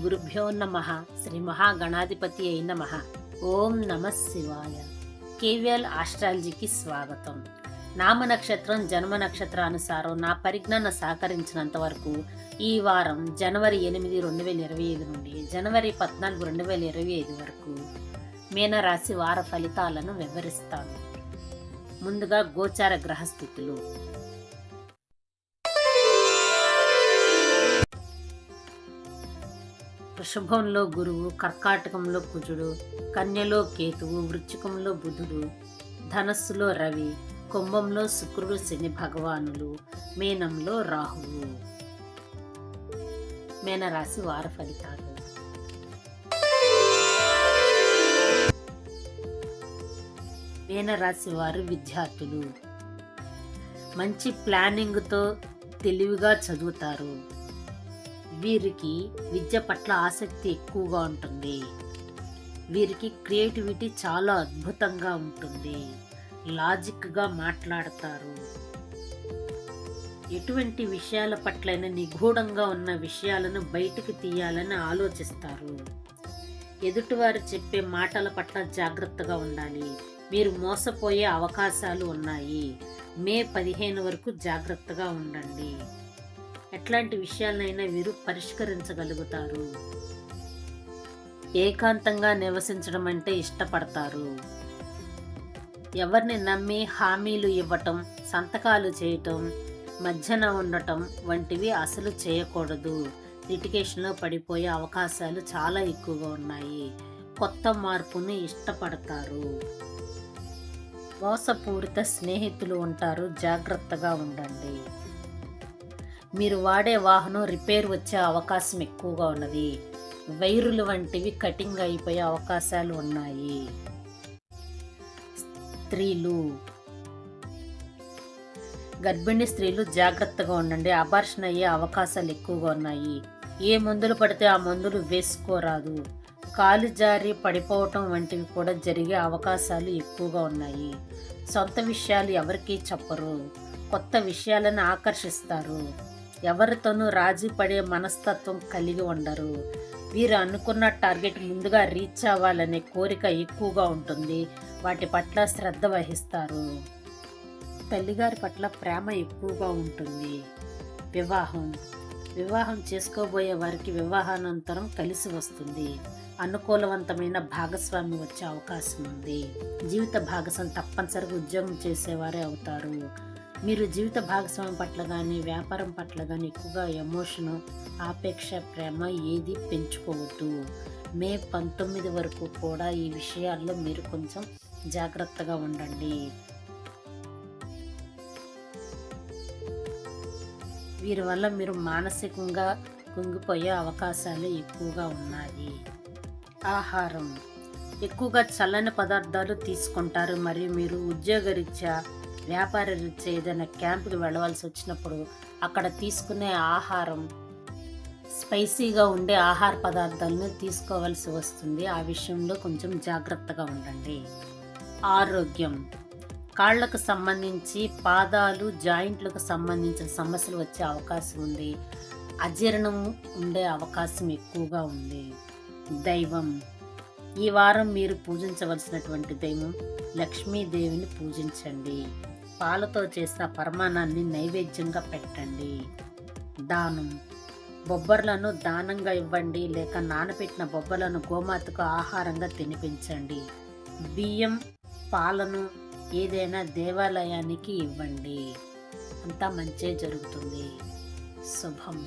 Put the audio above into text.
గురుభ్యో నమః. శ్రీ మహాగణాధిపతి అయి నమః. ఓం నమః శివాయ. కేవీఎల్ ఆస్ట్రాలజీకి స్వాగతం. నామ నక్షత్రం జన్మ నక్షత్రానుసారం నా పరిజ్ఞానం సహకరించినంత వరకు ఈ వారం జనవరి 8, 2025 నుండి జనవరి 14, 2025 వరకు మీనరాశి వార ఫలితాలను వివరిస్తాను. ముందుగా గోచార గ్రహస్థితులు. వృషభంలో గురువు, కర్కాటకంలో కుజుడు, కన్యలో కేతువు, వృశ్చికంలో బుధుడు, ధనస్సులో రవి, కుంభంలో శుక్రుడు, శని భగవానులు, మీనంలో రాహువు. మీనరాశి వార ఫలితాలు. మీనరాశి వారు విద్యార్థులు. మంచి ప్లానింగ్తో తెలివిగా చదువుతారు. వీరికి విద్య పట్ల ఆసక్తి ఎక్కువగా ఉంటుంది. వీరికి క్రియేటివిటీ చాలా అద్భుతంగా ఉంటుంది. లాజిక్గా మాట్లాడతారు. ఎటువంటి విషయాల పట్లైనా నిగూఢంగా ఉన్న విషయాలను బయటికి తీయాలని ఆలోచిస్తారు. ఎదుటివారు చెప్పే మాటల పట్ల జాగ్రత్తగా ఉండాలి. మీరు మోసపోయే అవకాశాలు ఉన్నాయి. మే 15 వరకు జాగ్రత్తగా ఉండండి. ఎట్లాంటి విషయాలనైనా వీరు పరిష్కరించగలుగుతారు. ఏకాంతంగా నివసించడం అంటే ఇష్టపడతారు. ఎవరిని నమ్మి హామీలు ఇవ్వటం, సంతకాలు చేయటం, మధ్యన ఉండటం వంటివి అసలు చేయకూడదు. లిటిగేషన్లో పడిపోయే అవకాశాలు చాలా ఎక్కువగా ఉన్నాయి. కొత్త మార్పుని ఇష్టపడతారు. మోసపూరిత స్నేహితులు ఉంటారు. జాగ్రత్తగా ఉండండి. మీరు వాడే వాహనం రిపేర్ వచ్చే అవకాశం ఎక్కువగా ఉన్నది. వైరులు వంటివి కటింగ్ అయిపోయే అవకాశాలు ఉన్నాయి. స్త్రీలు, గర్భిణీ స్త్రీలు జాగ్రత్తగా ఉండండి. అబార్షన్ అయ్యే అవకాశాలు ఎక్కువగా ఉన్నాయి. ఏ మందులు పడితే ఆ మందులు వేసుకోరాదు. కాలు జారి పడిపోవటం వంటివి కూడా జరిగే అవకాశాలు ఎక్కువగా ఉన్నాయి. సొంత విషయాలు ఎవరికీ చెప్పరు. కొత్త విషయాలను ఆకర్షిస్తారు. ఎవరితోనూ రాజీ పడే మనస్తత్వం కలిగి ఉండరు. వీరు అనుకున్న టార్గెట్ ముందుగా రీచ్ అవ్వాలనే కోరిక ఎక్కువగా ఉంటుంది. వాటి పట్ల శ్రద్ధ వహిస్తారు. తల్లిగారి పట్ల ప్రేమ ఎక్కువగా ఉంటుంది. వివాహం చేసుకోబోయే వారికి వివాహానంతరం కలిసి వస్తుంది. అనుకూలవంతమైన భాగస్వామి వచ్చే అవకాశం ఉంది. జీవిత భాగస్వామి తప్పనిసరిగా ఉద్యోగం చేసేవారే అవుతారు. మీరు జీవిత భాగస్వామి పట్ల కానీ వ్యాపారం పట్ల కానీ ఎక్కువగా ఎమోషను, ఆపేక్ష, ప్రేమ ఏది పెంచుకోవద్దు. మే 19 వరకు కూడా ఈ విషయాల్లో మీరు కొంచెం జాగ్రత్తగా ఉండండి. వీరి వల్ల మీరు మానసికంగా కుంగిపోయే అవకాశాలు ఎక్కువగా ఉన్నాయి. ఆహారం, ఎక్కువగా చల్లని పదార్థాలు తీసుకుంటారు. మరియు మీరు ఉద్యోగరీత్యా, వ్యాపార రీత్యా ఏదైనా క్యాంపుకి వెళ్ళవలసి వచ్చినప్పుడు అక్కడ తీసుకునే ఆహారం స్పైసీగా ఉండే ఆహార పదార్థాలను తీసుకోవాల్సి వస్తుంది. ఆ విషయంలో కొంచెం జాగ్రత్తగా ఉండండి. ఆరోగ్యం, కాళ్లకు సంబంధించి, పాదాలు, జాయింట్లకు సంబంధించిన సమస్యలు వచ్చే అవకాశం ఉంది. అజీర్ణం ఉండే అవకాశం ఎక్కువగా ఉంది. దైవం, ఈ వారం మీరు పూజించవలసినటువంటి దైవం లక్ష్మీదేవిని పూజించండి. పాలతో చేసిన పరమాన్నాన్ని నైవేద్యంగా పెట్టండి. దానం, బొబ్బర్లను దానంగా ఇవ్వండి. లేక నానబెట్టిన బొబ్బర్లను గోమాతకు ఆహారంగా తినిపించండి. బియ్యం, పాలను ఏదైనా దేవాలయానికి ఇవ్వండి. అంతా మంచే జరుగుతుంది. శుభం.